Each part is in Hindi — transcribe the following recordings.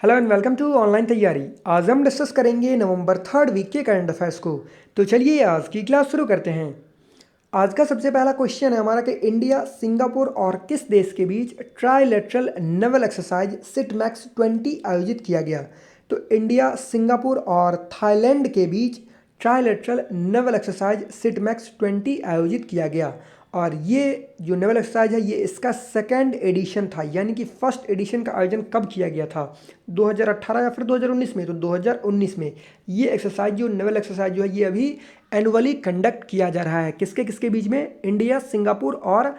Hello and welcome to online तैयारी। आज हम डिस्कस करेंगे नवंबर थर्ड वीक के करंट अफेयर्स को। तो चलिए आज की क्लास शुरू करते हैं। आज का सबसे पहला क्वेश्चन है हमारा कि इंडिया, सिंगापुर और किस देश के बीच ट्राइलेटरल नेवल एक्सरसाइज सिटमैक्स 20 आयोजित किया गया। तो इंडिया, सिंगापुर और थाईलैंड के बीच ट्राइलेटरल नेवल एक्सरसाइज सिटमैक्स 20 आयोजित किया गया। और ये जो नेवल एक्सरसाइज है ये इसका सेकंड एडिशन था, यानी कि फर्स्ट एडिशन का आयोजन कब किया गया था, 2018 या फिर 2019 में। तो 2019 में ये एक्सरसाइज जो नेवल एक्सरसाइज जो है ये अभी एनुअली कंडक्ट किया जा रहा है। किसके किसके बीच में? इंडिया, सिंगापुर और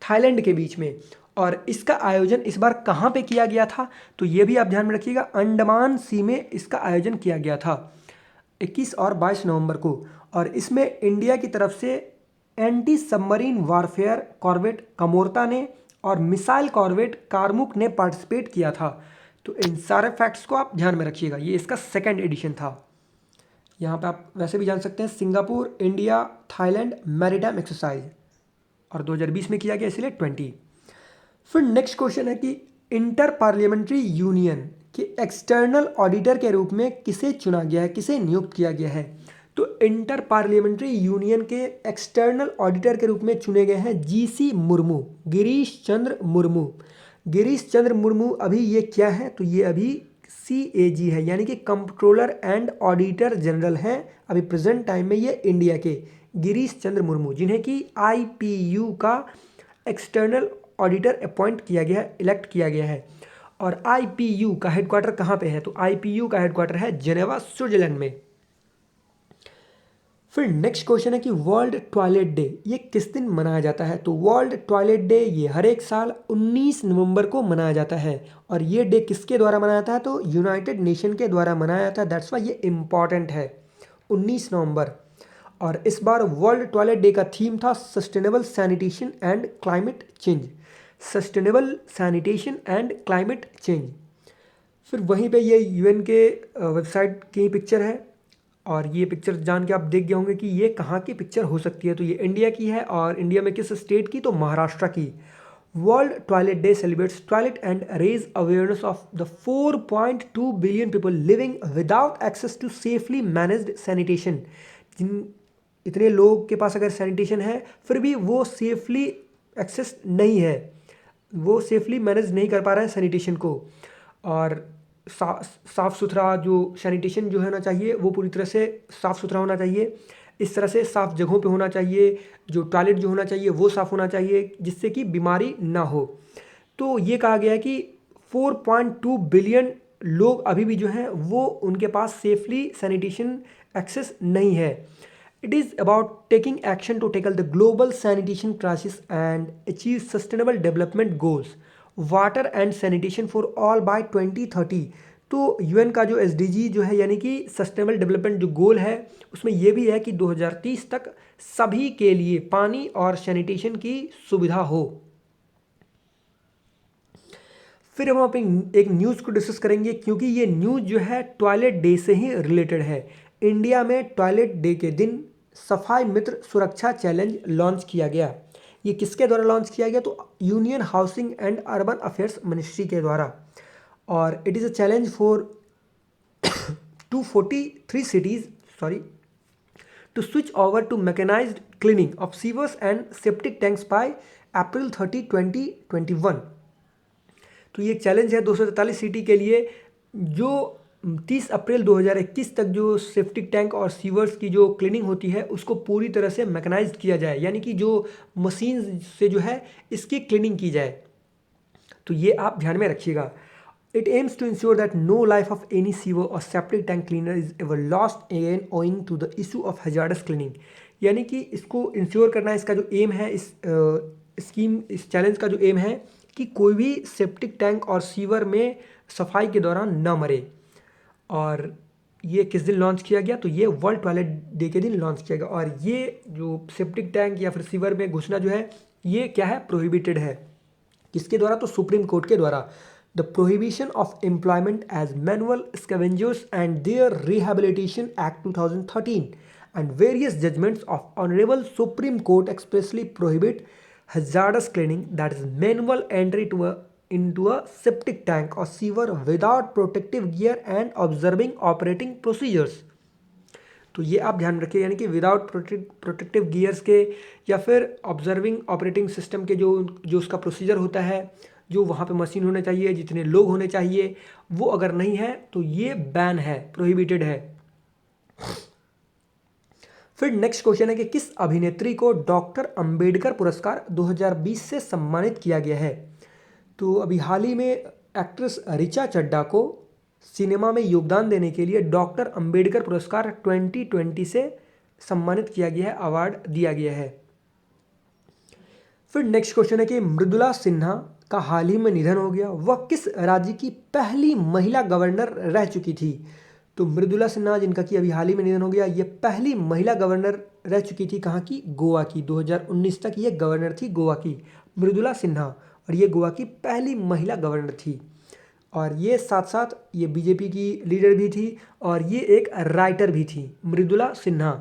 थाईलैंड के बीच में। और इसका आयोजन इस बार कहाँ पे किया गया था? तो ये भी आप ध्यान में रखिएगा, अंडमान सी में इसका आयोजन किया गया था 21 और 22 नवंबर को। और इसमें इंडिया की तरफ से anti submarine warfare corvette Kamorta ने और मिसाइल कॉर्वेट कारमुक ने पार्टिसिपेट किया था। तो इन सारे फैक्ट्स को आप ध्यान में रखिएगा, ये इसका सेकंड एडिशन था। यहाँ पे आप वैसे भी जान सकते हैं Singapore, India, Thailand maritime exercise, और 2020 में किया गया इसलिए 20। फिर नेक्स्ट क्वेश्चन है कि इंटर पार्लियामेंट्री यूनियन के एक्सटर्नल ऑडिटर के रूप में किसे चुना गया है, किसे नियुक्त किया गया है? तो इंटर पार्लियामेंट्री यूनियन के एक्सटर्नल ऑडिटर के रूप में चुने गए हैं जीसी मुर्मू, गिरीश चंद्र मुर्मू। गिरीश चंद्र मुर्मू अभी ये क्या है? तो ये अभी CAG है, यानी कि कंट्रोलर एंड ऑडिटर जनरल हैं अभी प्रेजेंट टाइम में ये इंडिया के, गिरीश चंद्र मुर्मू, जिन्हें कि IPU का एक्सटर्नल ऑडिटर अपॉइंट किया गया है, इलेक्ट किया गया है। और IPU का हेडक्वार्टर कहाँ पे है? तो IPU का हेडक्वार्टर है जेनेवा, स्विट्जरलैंड में। फिर नेक्स्ट क्वेश्चन है कि वर्ल्ड टॉयलेट डे ये किस दिन मनाया जाता है? तो वर्ल्ड टॉयलेट डे ये हर एक साल 19 नवंबर को मनाया जाता है। और ये डे किसके द्वारा मनाया जाता है? तो यूनाइटेड नेशन के द्वारा मनाया जाता है, दैट्स वाई ये इम्पॉर्टेंट है, 19 नवंबर। और इस बार वर्ल्ड टॉयलेट डे का थीम था sustainable sanitation and climate change, sustainable sanitation and climate change. फिर वहीं पे ये UN के वेबसाइट की पिक्चर है, और ये पिक्चर जान के आप देख गए होंगे कि ये कहाँ की पिक्चर हो सकती है। तो ये इंडिया की है, और इंडिया में किस स्टेट की? तो महाराष्ट्र की। World toilet day celebrates toilet and raise awareness of the 4.2 billion people living without access to safely managed sanitation. जिन इतने लोग के पास अगर सैनिटेशन है फिर भी वो सेफली एक्सेस नहीं है, वो सेफली मैनेज नहीं कर पा रहा है सैनिटेशन को। और साफ़ सुथरा जो सैनिटेशन जो होना चाहिए वो पूरी तरह से साफ़ सुथरा होना चाहिए, इस तरह से साफ़ जगहों पे होना चाहिए, जो टॉयलेट जो होना चाहिए वो साफ़ होना चाहिए, जिससे कि बीमारी ना हो। तो ये कहा गया है कि 4.2 बिलियन लोग अभी भी जो हैं वो उनके पास सेफली सैनिटेशन एक्सेस नहीं है। It is about taking action to tackle the global sanitation crisis and achieve sustainable development goals, water and sanitation for all by 2030। तो UN का जो SDG जो है, यानी कि सस्टेनेबल डेवलपमेंट जो गोल है, उसमें यह भी है कि 2030 तक सभी के लिए पानी और सैनिटेशन की सुविधा हो। फिर हम एक न्यूज़ को डिस्कस करेंगे, क्योंकि ये न्यूज़ जो है टॉयलेट डे से ही रिलेटेड है। इंडिया में टॉयलेट डे के दिन सफाई मित्र सुरक्षा चैलेंज लॉन्च किया गया। ये किसके द्वारा लॉन्च किया गया? तो union housing and urban affairs ministry के द्वारा। और it is a challenge for 243 cities to switch over to mechanized cleaning of sewers and septic tanks by April 30, 2021। तो ये एक चैलेंज है 243 सिटी के लिए, जो 30 अप्रैल 2021 तक जो सेप्टिक टैंक और सीवर्स की जो क्लीनिंग होती है उसको पूरी तरह से मैकेनाइज्ड किया जाए, यानी कि जो मशीन से जो है इसकी क्लीनिंग की जाए। तो ये आप ध्यान में रखिएगा। It aims to ensure that no life of any sewer or septic tank cleaner is ever lost again owing to the issue of hazardous cleaning। यानी कि इसको इंश्योर करना, इसका जो एम है, इस चैलेंज का जो एम है कि कोई भी सेप्टिक टैंक और सीवर में सफाई के दौरान न मरे। और ये किस दिन लॉन्च किया गया? तो ये वर्ल्ड टॉयलेट डे के दिन लॉन्च किया गया। और ये जो सेप्टिक टैंक या फिर सीवर में घुसना जो है ये क्या है? प्रोहिबिटेड है। किसके द्वारा? तो सुप्रीम कोर्ट के द्वारा। The prohibition of employment as manual scavengers and their Rehabilitation Act 2013 and various judgments of Honorable Supreme Court expressly prohibit hazardous cleaning, that is manual entry to a into a septic tank or sewer without protective gear and observing operating procedures। तो ये आप ध्यान रखिए, यानी कि विदाउट प्रोटेक्टिव गियर्स के या फिर ऑब्जर्विंग ऑपरेटिंग सिस्टम के जो जो उसका प्रोसीजर होता है, जो वहाँ पे मशीन होने चाहिए, जितने लोग होने चाहिए, वो अगर नहीं है तो ये बैन है, प्रोहिबिटेड है। फिर नेक्स्ट क्वेश्चन है कि किस अभिनेत्री को डॉक्टर अंबेडकर पुरस्कार 2020 से सम्मानित किया गया है। तो अभी हाल ही में एक्ट्रेस ऋचा चड्ढा को सिनेमा में योगदान देने के लिए डॉक्टर अंबेडकर पुरस्कार 2020 से सम्मानित किया गया है, अवार्ड दिया गया है। फिर नेक्स्ट क्वेश्चन है कि मृदुला सिन्हा का हाल ही में निधन हो गया, वह किस राज्य की पहली महिला गवर्नर रह चुकी थी। तो मृदुला सिन्हा जिनका कि अभी हाल ही में निधन हो गया, ये पहली महिला गवर्नर रह चुकी थी, कहाँ की, गोवा की। 2019 तक ये गवर्नर थी गोवा की, मृदुला सिन्हा, और ये गोवा की पहली महिला गवर्नर थी। और ये साथ साथ ये बीजेपी की लीडर भी थी और ये एक राइटर भी थी, मृदुला सिन्हा।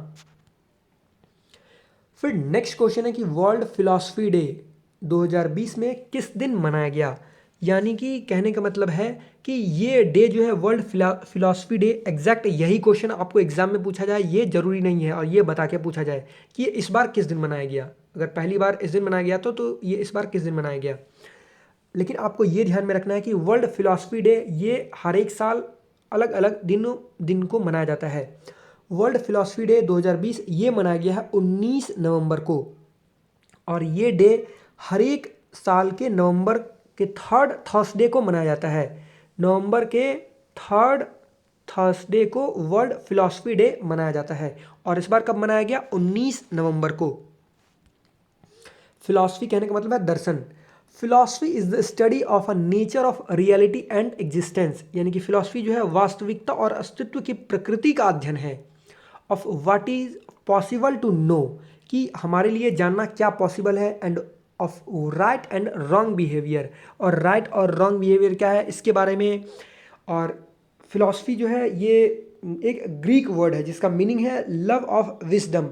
फिर नेक्स्ट क्वेश्चन है कि वर्ल्ड फिलॉसफी डे 2020 में किस दिन मनाया गया। यानी कि कहने का मतलब है कि ये डे जो है वर्ल्ड फिलॉसफी डे, एग्जैक्ट यही क्वेश्चन आपको एग्जाम में पूछा जाए, ये जरूरी नहीं है, और ये बता के पूछा जाए कि ये इस बार किस दिन मनाया गया। अगर पहली बार इस दिन मनाया गया तो ये इस बार किस दिन मनाया गया। लेकिन आपको ये ध्यान में रखना है कि वर्ल्ड फिलॉसफी डे ये हर एक साल अलग अलग दिन को मनाया जाता है। वर्ल्ड फिलॉसफी डे 2020 ये मनाया गया है 19 नवंबर को, और ये डे हर एक साल के नवंबर के थर्ड थर्सडे को मनाया जाता है। नवंबर के थर्ड थर्सडे को वर्ल्ड फिलॉसफी डे मनाया जाता है, और इस बार कब मनाया गया, 19 नवंबर को। फिलॉसफी कहने का मतलब है दर्शन। Philosophy is the study of a nature of reality and existence, यानी कि फिलॉसफी जो है वास्तविकता और अस्तित्व की प्रकृति का अध्ययन है। Of what is possible to know, कि हमारे लिए जानना क्या पॉसिबल है, and of right and wrong behaviour, और राइट और रॉन्ग बिहेवियर क्या है इसके बारे में। और फिलॉसफी जो है ये एक ग्रीक वर्ड है जिसका मीनिंग है लव ऑफ विजडम,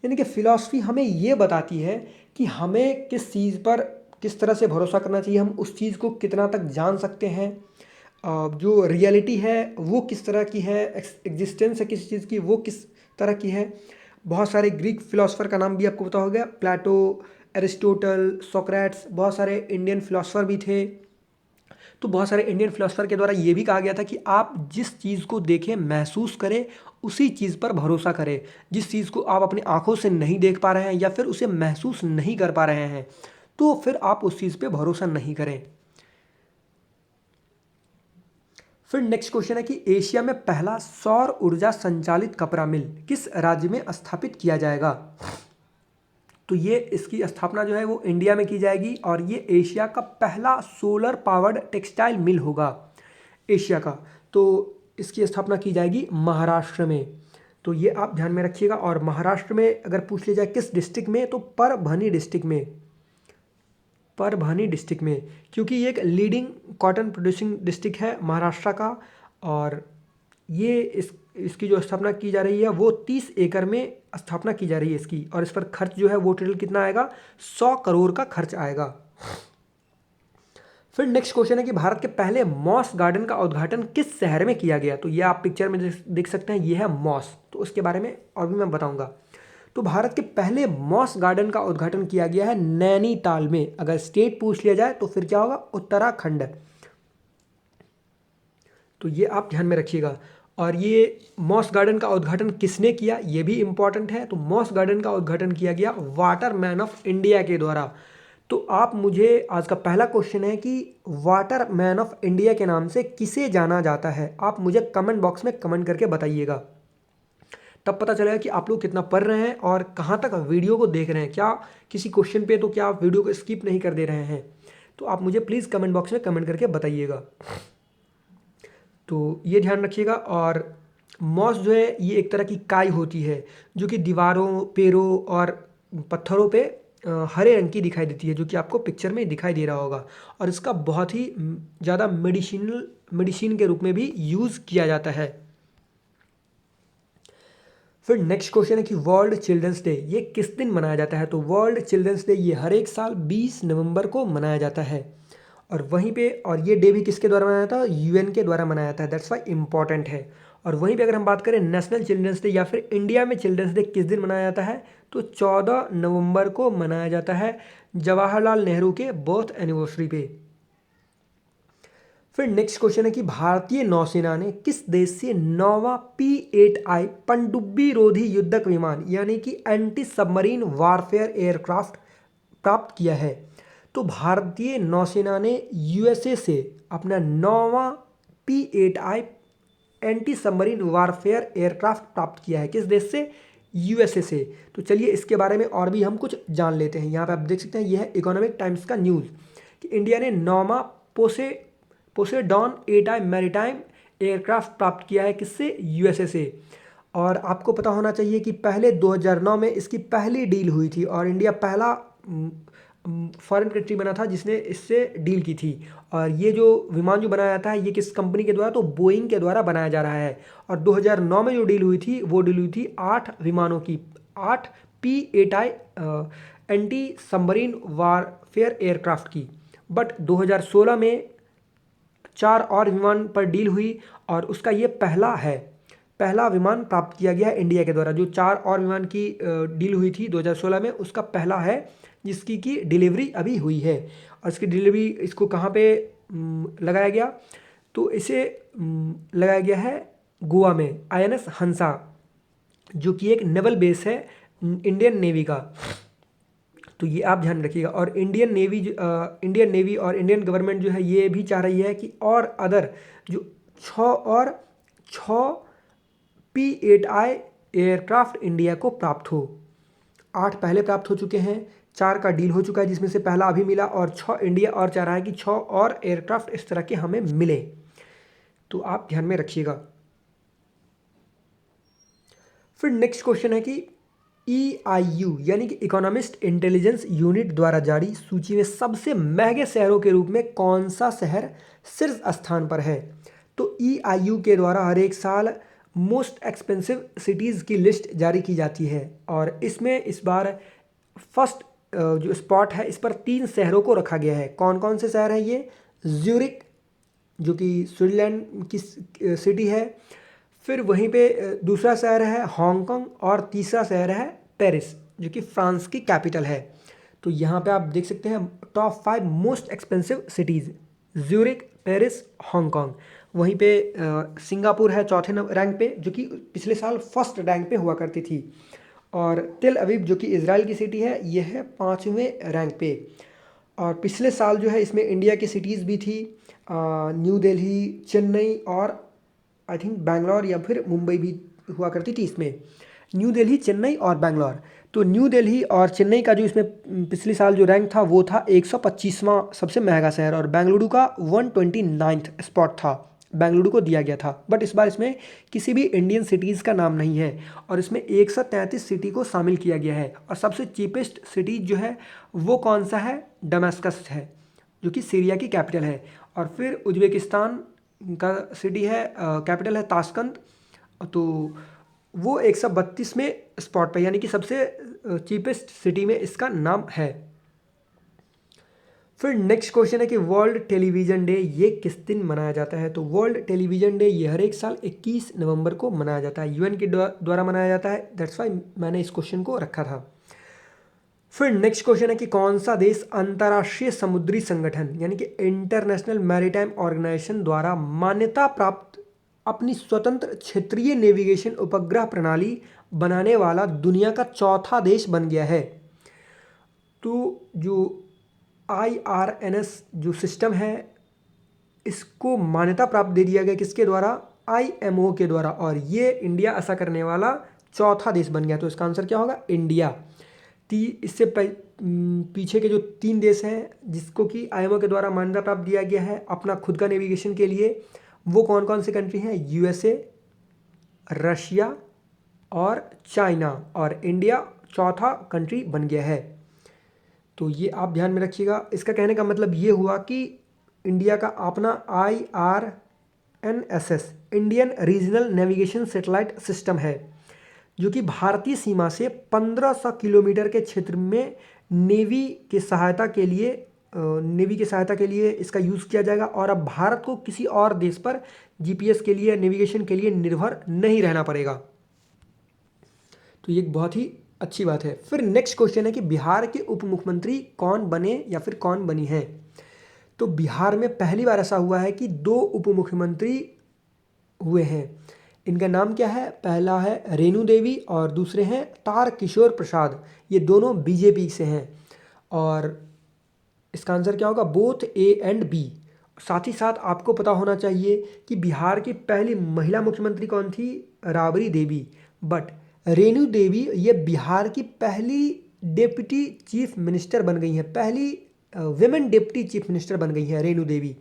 यानी कि फिलॉसफी हमें ये बताती है कि हमें किस चीज़ पर किस तरह से भरोसा करना चाहिए, हम उस चीज़ को कितना तक जान सकते हैं, जो रियलिटी है वो किस तरह की है, एग्जिस्टेंस है किसी चीज़ की वो किस तरह की है। बहुत सारे ग्रीक फिलोसफर का नाम भी आपको पता होगा, प्लेटो, एरिस्टोटल, सोक्रेट्स, बहुत सारे इंडियन फिलोसफर भी थे। तो बहुत सारे इंडियन फिलोसफर के द्वारा ये भी कहा गया था कि आप जिस चीज़ को देखें, महसूस करें, उसी चीज़ पर भरोसा करें। जिस चीज़ को आप अपनी आंखों से नहीं देख पा रहे हैं या फिर उसे महसूस नहीं कर पा रहे हैं, तो फिर आप उस चीज़ पे भरोसा नहीं करें। फिर नेक्स्ट क्वेश्चन है कि एशिया में पहला सौर ऊर्जा संचालित कपड़ा मिल किस राज्य में स्थापित किया जाएगा। तो ये इसकी स्थापना जो है वो इंडिया में की जाएगी, और ये एशिया का पहला सोलर पावर्ड टेक्सटाइल मिल होगा एशिया का। तो इसकी स्थापना की जाएगी महाराष्ट्र में, तो ये आप ध्यान में रखिएगा। और महाराष्ट्र में अगर पूछ लिया जाए किस डिस्ट्रिक्ट में, तो परभनी डिस्ट्रिक्ट में, परभनी डिस्ट्रिक्ट में, क्योंकि ये एक लीडिंग कॉटन प्रोड्यूसिंग डिस्ट्रिक्ट है महाराष्ट्र का। और ये इसकी जो स्थापना की जा रही है वो 30 एकड़ में स्थापना की जा रही है इसकी, और इस पर खर्च जो है वो टोटल कितना आएगा, 100 करोड़ का खर्च आएगा। फिर नेक्स्ट क्वेश्चन है कि भारत के पहले मॉस गार्डन का उद्घाटन किस शहर में किया गया। तो ये आप पिक्चर में देख सकते हैं, ये है मॉस, तो उसके बारे में और भी मैं बताऊंगा। तो भारत के पहले मॉस गार्डन का उद्घाटन किया गया है नैनीताल में। अगर स्टेट पूछ लिया जाए तो फिर क्या होगा, उत्तराखंड। तो ये आप ध्यान में रखिएगा। और ये मॉस गार्डन का उद्घाटन किसने किया, ये भी इंपॉर्टेंट है। तो मॉस गार्डन का उद्घाटन किया गया वाटर मैन ऑफ इंडिया के द्वारा। तो आप मुझे, आज का पहला क्वेश्चन है कि वाटर मैन ऑफ इंडिया के नाम से किसे जाना जाता है, आप मुझे कमेंट बॉक्स में कमेंट करके बताइएगा। तब पता चलेगा कि आप लोग कितना पढ़ रहे हैं और कहाँ तक वीडियो को देख रहे हैं। क्या किसी क्वेश्चन पे तो क्या आप वीडियो को स्किप नहीं कर दे रहे हैं, तो आप मुझे प्लीज़ कमेंट बॉक्स में कमेंट करके बताइएगा। तो ये ध्यान रखिएगा। और मॉस जो है ये एक तरह की काई होती है जो कि दीवारों, पेड़ों और पत्थरों पे हरे रंग की दिखाई देती है, जो कि आपको पिक्चर में दिखाई दे रहा होगा। और इसका बहुत ही ज़्यादा मेडिसिन के रूप में भी यूज़ किया जाता है। फिर नेक्स्ट क्वेश्चन है कि वर्ल्ड चिल्ड्रंस डे ये किस दिन मनाया जाता है। तो वर्ल्ड चिल्ड्रंस डे ये हर एक साल 20 नवंबर को मनाया जाता है। और वहीं पे और ये डे भी किसके द्वारा मनाया था, यूएन के द्वारा मनाया था, दैट्स वाई इम्पॉर्टेंट है। और वहीं पे अगर हम बात करें नेशनल चिल्ड्रंस डे या फिर इंडिया में चिल्ड्रंस डे किस दिन मनाया जाता है, तो 14 नवंबर को मनाया जाता है, जवाहरलाल नेहरू के बर्थ एनिवर्सरी पे। फिर नेक्स्ट क्वेश्चन है कि भारतीय नौसेना ने किस देश से नौवां P-8I पनडुब्बी रोधी युद्धक विमान यानी कि एंटी सबमरीन वारफेयर एयरक्राफ्ट प्राप्त किया है। तो भारतीय नौसेना ने यूएसए से अपना नौवां P-8I anti submarine warfare aircraft प्राप्त किया है। किस देश से, यूएसए से। तो चलिए इसके बारे में और भी हम कुछ जान लेते हैं। यहाँ पे आप देख सकते हैं, यह है इकोनॉमिक टाइम्स का न्यूज़ कि इंडिया ने नौवां पोसेडॉन 8I मैरीटाइम एयरक्राफ्ट प्राप्त किया है, किससे, यूएसए से। और आपको पता होना चाहिए कि पहले 2009 में इसकी पहली डील हुई थी और इंडिया पहला फॉरेन कंट्री बना था जिसने इससे डील की थी। और ये जो विमान जो बनाया था ये किस कंपनी के द्वारा, तो बोइंग के द्वारा बनाया जा रहा है। और 2009 में जो डील हुई थी वो डील हुई थी 8 विमानों की, 8 P-8I anti submarine warfare aircraft की। बट 2016 में 4 और विमान पर डील हुई और उसका ये पहला विमान प्राप्त किया गया है इंडिया के द्वारा। जो 4 और विमान की डील हुई थी 2016 में, उसका पहला है जिसकी की डिलीवरी अभी हुई है। और इसकी डिलीवरी इसको कहाँ पे लगाया गया, तो इसे लगाया गया है गोवा में, INS हंसा, जो कि एक नेवल बेस है इंडियन नेवी का। तो ये आप ध्यान रखिएगा। और इंडियन नेवी और इंडियन गवर्नमेंट जो है ये भी चाह रही है कि और अदर जो 6 P-8I एयरक्राफ्ट इंडिया को प्राप्त हो। 8 पहले प्राप्त हो चुके हैं, 4 का डील हो चुका है जिसमें से पहला अभी मिला, और 6 इंडिया और चाह रहा है कि 6 और एयरक्राफ्ट इस तरह के हमें मिले। तो आप ध्यान में रखिएगा। फिर नेक्स्ट क्वेश्चन है कि EIU यानी कि इकोनॉमिस्ट इंटेलिजेंस यूनिट द्वारा जारी सूची में सबसे महंगे शहरों के रूप में कौन सा शहर शीर्ष स्थान पर है। तो EIU के द्वारा हर एक साल मोस्ट एक्सपेंसिव सिटीज़ की लिस्ट जारी की जाती है और इसमें इस बार फर्स्ट जो स्पॉट है इस पर 3 शहरों को रखा गया है। कौन कौन से शहर हैं ये, ज्यूरिक जो कि स्विट्जरलैंड की सिटी है, फिर वहीं पे दूसरा शहर है हांगकांग और तीसरा शहर है पेरिस जो कि फ्रांस की कैपिटल है। तो यहाँ पे आप देख सकते हैं top 5 most expensive cities, Zurich, Paris, Hong Kong. वहीं पे सिंगापुर है चौथे रैंक पे जो कि पिछले साल फर्स्ट रैंक पे हुआ करती थी। और तेल अवीव जो कि इजराइल की सिटी है ये है 5वें रैंक पे। और पिछले साल जो है इसमें इंडिया की सिटीज़ भी थी, न्यू दिल्ली, चेन्नई और आई थिंक बैंगलोर या फिर मुंबई भी हुआ करती थी इसमें। न्यू दिल्ली, चेन्नई और बैंगलोर। तो न्यू दिल्ली और चेन्नई का जो इसमें पिछले साल जो रैंक था वो था 125वां सबसे महंगा शहर, और बेंगलुरु का 129th स्पॉट था, बेंगलुरु को दिया गया था। बट इस बार इसमें किसी भी इंडियन सिटीज़ का नाम नहीं है और इसमें 133 सिटी को शामिल किया गया है। और सबसे चीपेस्ट सिटी जो है वो कौन सा है, डमास्कस है जो कि सीरिया की कैपिटल है। और फिर उज्बेकिस्तान का सिटी है, कैपिटल है ताशकंद, तो वो 132वें स्पॉट पे, यानी कि सबसे चीपेस्ट सिटी में इसका नाम है। फिर नेक्स्ट क्वेश्चन है कि वर्ल्ड टेलीविज़न डे ये किस दिन मनाया जाता है। तो वर्ल्ड टेलीविज़न डे ये हर एक साल 21 नवंबर को मनाया जाता है, यूएन के द्वारा मनाया जाता है, दैट्स वाई मैंने इस क्वेश्चन को रखा था। फिर नेक्स्ट क्वेश्चन है कि कौन सा देश अंतर्राष्ट्रीय समुद्री संगठन यानी कि इंटरनेशनल मैरीटाइम ऑर्गेनाइजेशन द्वारा मान्यता प्राप्त अपनी स्वतंत्र क्षेत्रीय नेविगेशन उपग्रह प्रणाली बनाने वाला दुनिया का चौथा देश बन गया है। तो जो IRNS जो सिस्टम है इसको मान्यता प्राप्त दे दिया गया किसके द्वारा, IMO के द्वारा, और ये इंडिया ऐसा करने वाला चौथा देश बन गया। तो इसका आंसर क्या होगा, इंडिया। इससे पीछे के जो 3 देश हैं जिसको कि IMO के द्वारा मान्यता प्राप्त दिया गया है अपना खुद का नेविगेशन के लिए, वो कौन कौन से कंट्री हैं, USA, रशिया और चाइना, और इंडिया चौथा कंट्री बन गया है। तो ये आप ध्यान में रखिएगा। इसका कहने का मतलब ये हुआ कि इंडिया का अपना IRNSS Indian regional navigation satellite system है जो कि भारतीय सीमा से 1500 किलोमीटर के क्षेत्र में नेवी की सहायता के लिए नेवी की सहायता के लिए इसका यूज़ किया जाएगा और अब भारत को किसी और देश पर जीपीएस के लिए, नेविगेशन के लिए निर्भर नहीं रहना पड़ेगा। तो ये एक बहुत ही अच्छी बात है। फिर नेक्स्ट क्वेश्चन है कि बिहार के उप मुख्यमंत्री कौन बने या फिर कौन बनी है। तो बिहार में पहली बार ऐसा हुआ है कि 2 उप मुख्यमंत्री हुए हैं। इनका नाम क्या है? पहला है रेणु देवी और दूसरे हैं तारकिशोर प्रसाद। ये दोनों बीजेपी से हैं और इसका आंसर क्या होगा? Both A and B. साथ ही साथ आपको पता होना चाहिए कि बिहार की पहली महिला मुख्यमंत्री कौन थी? राबड़ी देवी। बट रेणु देवी ये बिहार की पहली डिप्टी चीफ मिनिस्टर बन गई हैं, पहली विमेन डिप्टी चीफ मिनिस्टर बन गई हैं रेणु देवी।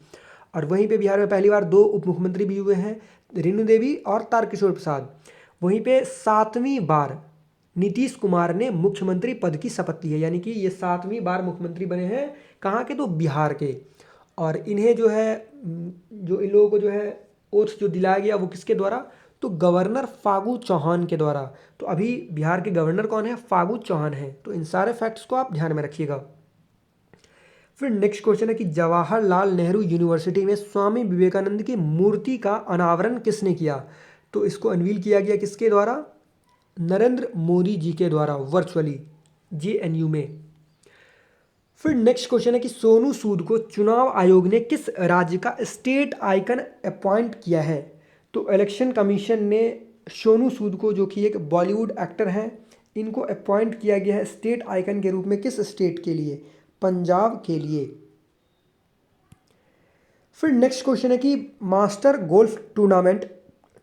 और वहीं पे बिहार में पहली बार 2 उप मुख्यमंत्री भी हुए हैं, रेणु देवी और तारकिशोर प्रसाद। वहीं पे 7वीं बार नीतीश कुमार ने मुख्यमंत्री पद की शपथ ली है, यानी कि ये 7वीं बार मुख्यमंत्री बने हैं। कहाँ के? तो बिहार के। और इन्हें जो है जो इन लोगों को जो है ओथ जो दिलाया गया वो किसके द्वारा? तो गवर्नर फागू चौहान के द्वारा। तो अभी बिहार के गवर्नर कौन है? फागू चौहान है। तो इन सारे फैक्ट्स को आप ध्यान में रखिएगा। फिर नेक्स्ट क्वेश्चन है कि जवाहरलाल नेहरू यूनिवर्सिटी में स्वामी विवेकानंद की मूर्ति का अनावरण किसने किया? तो इसको अनवील किया गया किसके द्वारा? नरेंद्र मोदी जी के द्वारा, वर्चुअली जेएनयू में। फिर नेक्स्ट क्वेश्चन है कि सोनू सूद को चुनाव आयोग ने किस राज्य का स्टेट आइकन अपॉइंट किया है? तो इलेक्शन कमीशन ने सोनू सूद को, जो कि एक बॉलीवुड एक्टर हैं, इनको अपॉइंट किया गया है स्टेट आइकन के रूप में। किस स्टेट के लिए? पंजाब के लिए। फिर नेक्स्ट क्वेश्चन है कि मास्टर गोल्फ टूर्नामेंट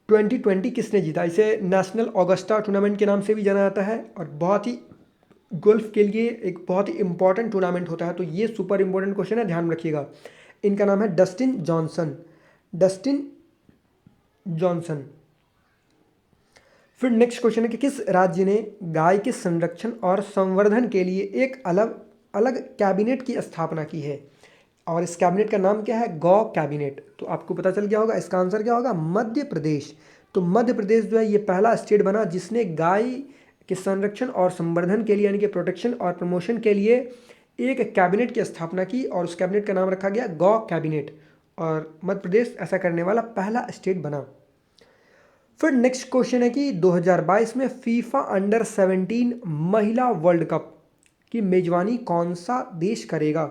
2020 किसने जीता? इसे नेशनल ऑगस्टा टूर्नामेंट के नाम से भी जाना जाता है और बहुत ही गोल्फ के लिए एक बहुत ही इंपॉर्टेंट टूर्नामेंट होता है। तो ये सुपर इंपॉर्टेंट क्वेश्चन है, ध्यान में रखिएगा। इनका नाम है डस्टिन जॉनसन। Dustin Johnson. फिर नेक्स्ट क्वेश्चन है कि किस राज्य ने गाय के संरक्षण और संवर्धन के लिए एक अलग अलग कैबिनेट की स्थापना की है? और इस कैबिनेट का नाम क्या है? गौ कैबिनेट। तो आपको पता चल गया होगा, इसका आंसर क्या होगा? मध्य प्रदेश। तो मध्य प्रदेश जो है ये पहला स्टेट बना जिसने गाय के संरक्षण और संवर्धन के लिए, यानी कि प्रोटेक्शन और प्रमोशन के लिए एक कैबिनेट की स्थापना की और उस कैबिनेट का नाम रखा गया गौ कैबिनेट। और मध्य प्रदेश ऐसा करने वाला पहला स्टेट बना। फिर नेक्स्ट क्वेश्चन है कि 2022 में फीफा अंडर 17 महिला वर्ल्ड कप की मेजबानी कौन सा देश करेगा?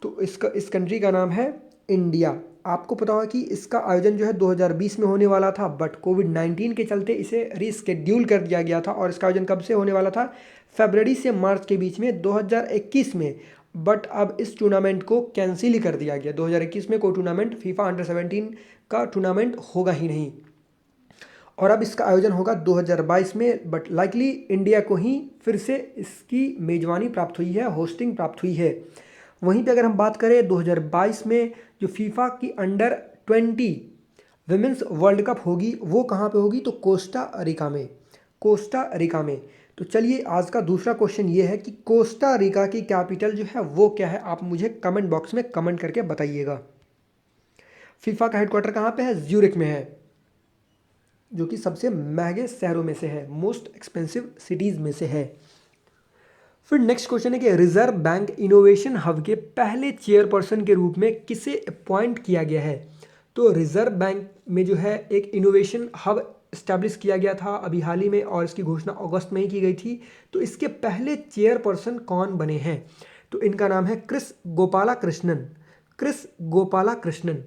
तो इस कंट्री का नाम है इंडिया। आपको पता होगा कि इसका आयोजन जो है 2020 में होने वाला था, बट कोविड-19 के चलते इसे रीस्केड्यूल कर दिया गया था। और इसका आयोजन कब से होने वाला था? फरवरी से मार्च के बीच में 2021 में। बट अब इस टूर्नामेंट को कैंसिल ही कर दिया गया। 2021 में कोई टूर्नामेंट, फीफा अंडर 17 का टूर्नामेंट होगा ही नहीं और अब इसका आयोजन होगा 2022 में। बट लाइकली इंडिया को ही फिर से इसकी मेजबानी प्राप्त हुई है, होस्टिंग प्राप्त हुई है। वहीं पे अगर हम बात करें 2022 में जो फीफा की अंडर 20 विमेंस वर्ल्ड कप होगी वो कहाँ पे होगी? तो कोस्टा रिका में। कोस्टा रिका में। तो चलिए आज का दूसरा क्वेश्चन ये है कि कोस्टा रिका की कैपिटल जो है वो क्या है? आप मुझे कमेंट बॉक्स में कमेंट करके बताइएगा। फीफा का हेडक्वार्टर कहाँ पे है? ज्यूरिक में है, जो कि सबसे महंगे शहरों में से है, मोस्ट एक्सपेंसिव सिटीज़ में से है। फिर नेक्स्ट क्वेश्चन है कि रिजर्व बैंक इनोवेशन हब के पहले चेयरपर्सन के रूप में किसे अपॉइंट किया गया है? तो रिजर्व बैंक में जो है एक इनोवेशन हब इस्टेब्लिश किया गया था अभी हाल ही में और इसकी घोषणा अगस्त में ही की गई थी। तो इसके पहले चेयरपर्सन कौन बने हैं? तो इनका नाम है क्रिस गोपालाकृष्णन। क्रिस गोपालाकृष्णन।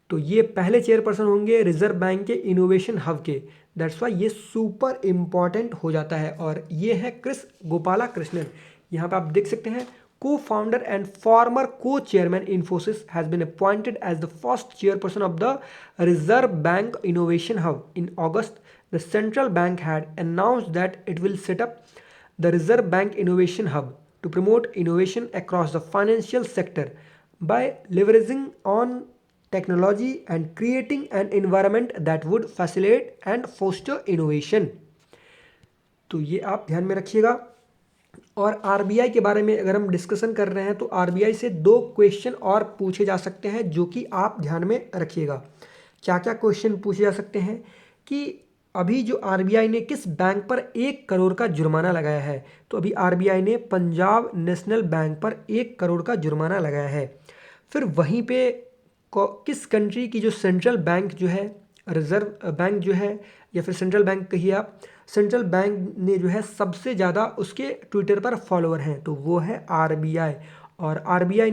तो ये पहले चेयरपर्सन होंगे रिजर्व बैंक के इनोवेशन हब के। दैट्स वाई ये सुपर इम्पॉर्टेंट हो जाता है। और ये है क्रिस गोपालाकृष्णन। यहाँ पे आप देख सकते हैं cofounder and former cochairman Infosys has been appointed as the first chairperson of the reserve bank innovation hub in August. The central bank had announced that it will set up the Reserve Bank Innovation Hub to promote innovation across the financial sector by leveraging on technology and creating an environment that would facilitate and foster innovation. तो ये आप ध्यान में रखिएगा। और आरबीआई के बारे में अगर हम डिस्कशन कर रहे हैं तो आरबीआई से 2 क्वेश्चन और पूछे जा सकते हैं जो कि आप ध्यान में रखिएगा। क्या क्या क्वेश्चन पूछे जा सकते हैं कि अभी जो आरबीआई ने किस बैंक पर 1 करोड़ का जुर्माना लगाया है? तो अभी आरबीआई ने पंजाब नेशनल बैंक पर 1 करोड़ का जुर्माना लगाया है। फिर वहीं पे किस कंट्री की जो सेंट्रल बैंक जो है, रिजर्व बैंक जो है, या फिर सेंट्रल बैंक कहिए आप, सेंट्रल बैंक ने जो है सबसे ज़्यादा उसके ट्विटर पर फॉलोअर हैं, तो वो है आरबीआई। और आरबीआई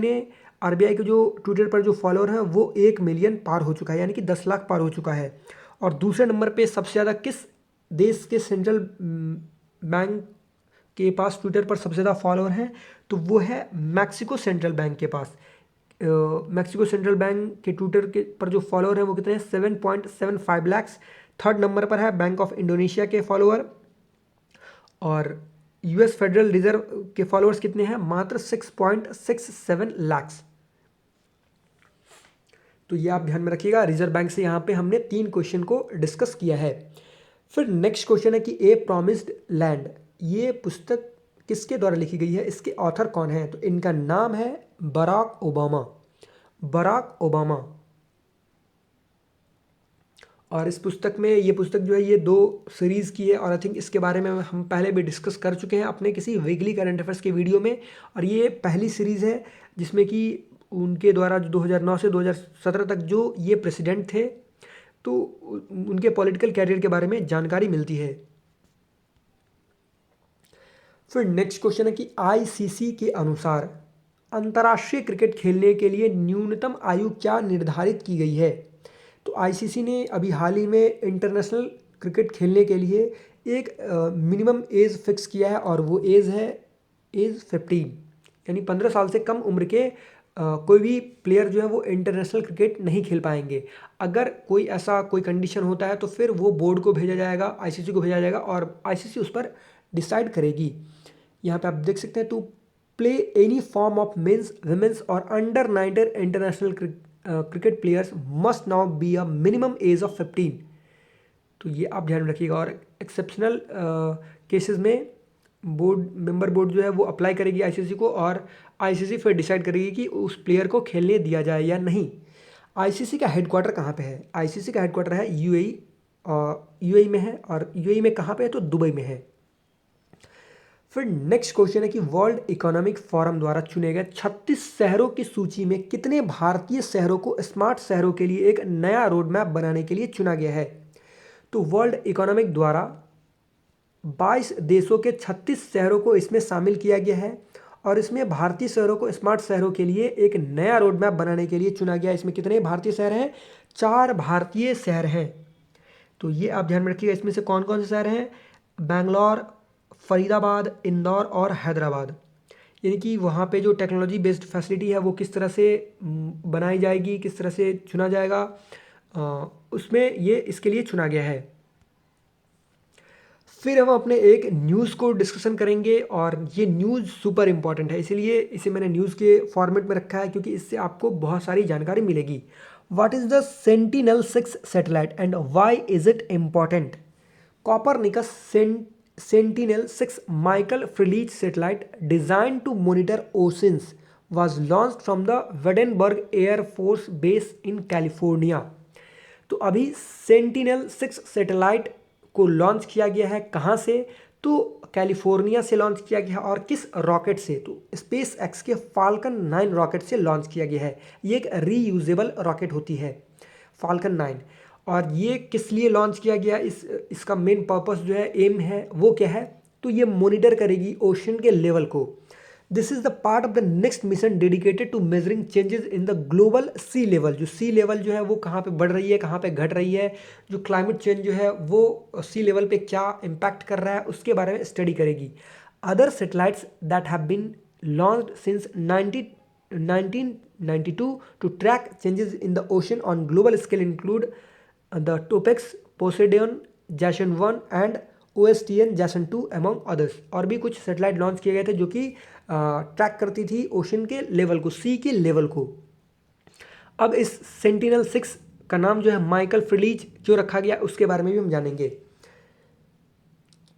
के जो ट्विटर पर जो फॉलोअर हैं वो 1 मिलियन पार हो चुका है, यानी कि 10 लाख पार हो चुका है। और दूसरे नंबर पे सबसे ज़्यादा किस देश के सेंट्रल बैंक के पास ट्विटर पर सबसे ज़्यादा फॉलोअर हैं? तो वो है मैक्सिको सेंट्रल बैंक के पास। मैक्सिको सेंट्रल बैंक के ट्विटर के पर जो फॉलोअर हैं वो कितने हैं? 7.75 लैक्स। थर्ड नंबर पर है बैंक ऑफ इंडोनेशिया के फॉलोअर। और यूएस फेडरल रिजर्व के फॉलोअर्स कितने हैं? मात्र 6.67 लैक्स। तो ये आप ध्यान में रखिएगा। रिजर्व बैंक से यहाँ पे हमने 3 क्वेश्चन को डिस्कस किया है। फिर नेक्स्ट क्वेश्चन है कि ए प्रॉमिस्ड लैंड, ये पुस्तक किसके द्वारा लिखी गई है? इसके ऑथर कौन है? तो इनका नाम है बराक ओबामा। Barack Obama. और इस पुस्तक में, ये पुस्तक जो है ये 2 सीरीज़ की है, और आई थिंक इसके बारे में हम पहले भी डिस्कस कर चुके हैं अपने किसी वीकली करंट अफेयर्स के वीडियो में। और ये पहली सीरीज़ है जिसमें कि उनके द्वारा जो 2009 से 2017 तक जो ये प्रेसिडेंट थे, तो उनके पॉलिटिकल कैरियर के बारे में जानकारी मिलती है। फिर नेक्स्ट क्वेश्चन है कि आईसीसी के अनुसार अंतर्राष्ट्रीय क्रिकेट खेलने के लिए न्यूनतम आयु क्या निर्धारित की गई है? तो आईसीसी ने अभी हाल ही में इंटरनेशनल क्रिकेट खेलने के लिए एक मिनिमम एज फिक्स किया है, और वो एज है एज 15, यानी 15 साल से कम उम्र के कोई भी प्लेयर जो है वो इंटरनेशनल क्रिकेट नहीं खेल पाएंगे। अगर कोई ऐसा कोई कंडीशन होता है तो फिर वो बोर्ड को भेजा जाएगा, आईसीसी को भेजा जाएगा, और आईसीसी उस पर डिसाइड करेगी। यहाँ पे आप देख सकते हैं, to play any form of men's, women's और under 19 international cricket players must now be a minimum age of 15। तो ये आप ध्यान में रखिएगा। और एक्सेप्शनल केसेस में मेंबर बोर्ड जो है वो अप्लाई करेगी आईसीसी को, और आईसीसी फिर डिसाइड करेगी कि उस प्लेयर को खेलने दिया जाए या नहीं। आईसीसी का हेडक्वार्टर कहाँ पे है? आईसीसी का हेडक्वार्टर है यूएई, यूएई में है। और यूएई में कहाँ पे है? तो दुबई में है। फिर नेक्स्ट क्वेश्चन है कि वर्ल्ड इकोनॉमिक फोरम द्वारा चुने गए 36 शहरों की सूची में कितने भारतीय शहरों को स्मार्ट शहरों के लिए एक नया रोड मैप बनाने के लिए चुना गया है? तो वर्ल्ड इकोनॉमिक द्वारा 22 देशों के 36 शहरों को इसमें शामिल किया गया है, और इसमें भारतीय शहरों को स्मार्ट शहरों के लिए एक नया रोड मैप बनाने के लिए चुना गया है। इसमें कितने भारतीय शहर हैं? 4 भारतीय शहर हैं। तो ये आप ध्यान में रखिएगा। इसमें से कौन कौन से शहर हैं? बेंगलोर, फरीदाबाद, इंदौर और हैदराबाद। यानी कि वहाँ पे जो टेक्नोलॉजी बेस्ड फैसिलिटी है वो किस तरह से बनाई जाएगी, किस तरह से चुना जाएगा, उसमें ये इसके लिए चुना गया है। फिर हम अपने एक न्यूज़ को डिस्कशन करेंगे, और ये न्यूज़ सुपर इम्पॉर्टेंट है, इसीलिए इसे मैंने न्यूज़ के फॉर्मेट में रखा है, क्योंकि इससे आपको बहुत सारी जानकारी मिलेगी। What is the Sentinel six satellite and why is it important? Copernicus Sentinel-6 Michael Freilich satellite designed to monitor oceans was launched from the Vandenberg Air Force Base in California। तो अभी Sentinel-6 सैटेलाइट को लॉन्च किया गया है, कहाँ से? तो कैलिफोर्निया से लॉन्च किया गया है। और किस रॉकेट से? तो स्पेस एक्स के फाल्कन 9 रॉकेट से लॉन्च किया गया है। ये एक रीयूजेबल रॉकेट होती है फाल्कन 9। और ये किस लिए लॉन्च किया गया? इसका मेन पर्पस जो है, एम है, वो क्या है? तो ये मॉनिटर करेगी ओशन के लेवल को। This is the part of the next mission dedicated to measuring changes in the global sea level. जो सी लेवल जो है वो कहाँ पे बढ़ रही है, कहाँ पे घट रही है, जो क्लाइमेट चेंज जो है वो सी लेवल पे क्या इम्पैक्ट कर रहा है, उसके बारे में स्टडी करेगी। Other satellites that have been launched since 1992 to track changes in the ocean on global scale include the TOPEX, Poseidon, Jason 1 and OSTN जैसन 2 अमंग अदर्स। और भी कुछ सैटेलाइट लॉन्च किए गए थे जो कि ट्रैक करती थी ओशन के लेवल को, सी के लेवल को। अब इस Sentinel-6 का नाम जो है माइकल फ्रीलीच जो रखा गया, उसके बारे में भी हम जानेंगे।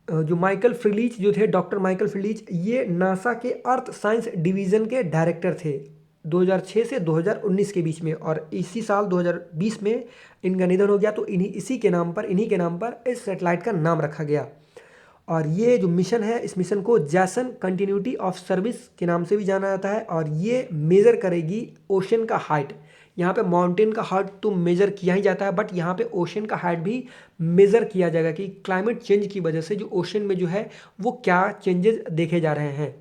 जो माइकल फ्रीलीच जो थे, डॉक्टर माइकल फ्रीलीच, ये नासा के अर्थ साइंस डिवीज़न के डायरेक्टर थे। 2006 से 2019 के बीच में, और इसी साल 2020 में इनका निधन हो गया। तो इन्हीं के नाम पर इस सैटेलाइट का नाम रखा गया। और ये जो मिशन है, इस मिशन को जैसन कंटिन्यूटी ऑफ सर्विस के नाम से भी जाना जाता है। और ये मेज़र करेगी ओशन का हाइट। यहाँ पे माउंटेन का हाइट तो मेज़र किया ही जाता है, बट यहाँ पे ओशन का हाइट भी मेज़र किया जाएगा कि क्लाइमेट चेंज की वजह से जो ओशन में जो है वो क्या चेंजेस देखे जा रहे हैं।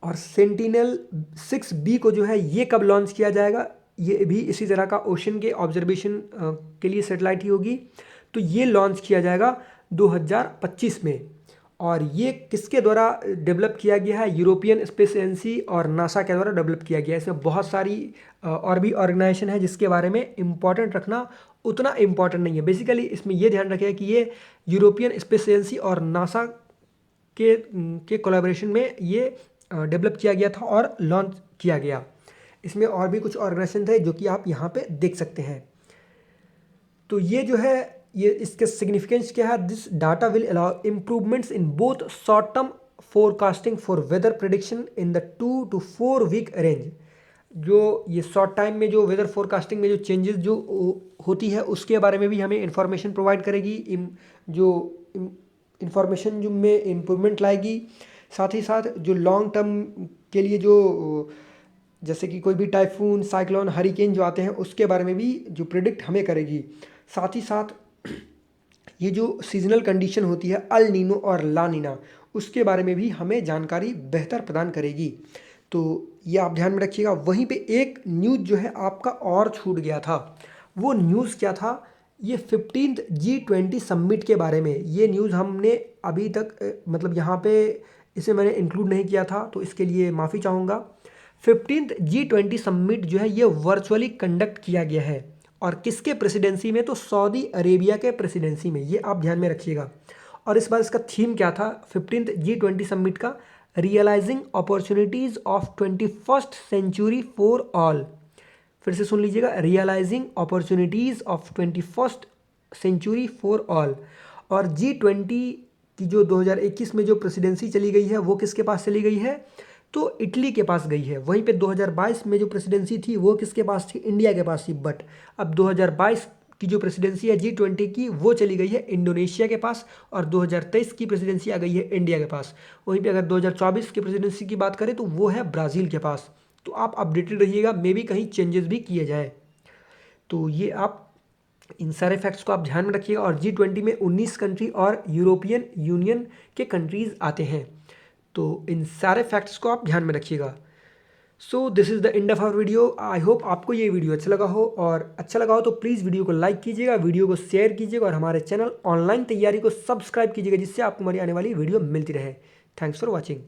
और सेंटिनल-6B को जो है ये कब लॉन्च किया जाएगा, ये भी इसी तरह का ओशन के ऑब्जर्वेशन के लिए सेटेलाइट ही होगी। तो ये लॉन्च किया जाएगा 2025 में। और ये किसके द्वारा डेवलप किया गया है, यूरोपियन स्पेस एजेंसी और नासा के द्वारा डेवलप किया गया है। इसमें बहुत सारी और भी ऑर्गेनाइजेशन है जिसके बारे में इम्पॉर्टेंट रखना उतना इम्पॉर्टेंट नहीं है। बेसिकली इसमें ये ध्यान रखें कि ये यूरोपियन स्पेस एजेंसी और नासा के कोलैबोरेशन में ये डेवलप किया गया था और लॉन्च किया गया। इसमें और भी कुछ ऑर्गेनाइजेशन थे जो कि आप यहाँ पे देख सकते हैं। तो ये जो है, ये इसके सिग्निफिकेंस क्या है, this data will allow improvements in both short term forecasting for weather prediction in the 2 to 4 week range. जो ये शॉर्ट टाइम में जो वेदर फोरकास्टिंग में जो चेंजेस जो होती है उसके बारे में भी हमें इंफॉर्मेशन प्रोवाइड करेगी। जो इंफॉर्मेशन जो में इम्प्रूवमेंट लाएगी। साथ ही साथ जो लॉन्ग टर्म के लिए जो जैसे कि कोई भी टाइफून, साइक्लोन, हरिकेन जो आते हैं उसके बारे में भी जो प्रिडिक्ट हमें करेगी। साथ ही साथ ये जो सीजनल कंडीशन होती है अल नीनो और ला नीना, उसके बारे में भी हमें जानकारी बेहतर प्रदान करेगी। तो ये आप ध्यान में रखिएगा। वहीं पे एक न्यूज़ जो है आपका और छूट गया था, वो न्यूज़ क्या था, ये 15th G20 समिट के बारे में। ये न्यूज़ हमने अभी तक मतलब यहाँ पे इसे मैंने इंक्लूड नहीं किया था, तो इसके लिए माफ़ी चाहूँगा। 15th G20 समिट जो है ये वर्चुअली कंडक्ट किया गया है। और किसके प्रेसिडेंसी में, तो सऊदी अरेबिया के प्रेसिडेंसी में। ये आप ध्यान में रखिएगा। और इस बार इसका थीम क्या था 15th G20 समिट का, realising opportunities of 21st century for all. फिर से सुन लीजिएगा, realising opportunities of 21st century for all. और G20 की जो 2021 में जो प्रेसिडेंसी चली गई है वो किसके पास चली गई है, तो इटली के पास गई है। वहीं पे 2022 में जो प्रेसिडेंसी थी वो किसके पास थी, इंडिया के पास थी। बट अब 2022 की जो प्रेसिडेंसी है G20 की वो चली गई है इंडोनेशिया के पास, और 2023 की प्रेसिडेंसी आ गई है इंडिया के पास। वहीं पे अगर 2024 की प्रेसिडेंसी की बात करें तो वो है ब्राज़ील के पास। तो आप अपडेटेड रहिएगा, मे बी कहीं चेंजेस भी किए जाए। तो ये आप इन सारे फैक्ट्स को आप ध्यान में रखिएगा। और G20 में 19 कंट्री और यूरोपियन यूनियन के कंट्रीज़ आते हैं। तो इन सारे फैक्ट्स को आप ध्यान में रखिएगा। So this is the end of our video. I hope आपको ये वीडियो अच्छा लगा हो, और अच्छा लगा हो तो प्लीज़ वीडियो को लाइक कीजिएगा, वीडियो को शेयर कीजिएगा, और हमारे चैनल ऑनलाइन तैयारी को सब्सक्राइब कीजिएगा, जिससे आपको हमारी आने वाली वीडियो मिलती रहे। Thanks for watching.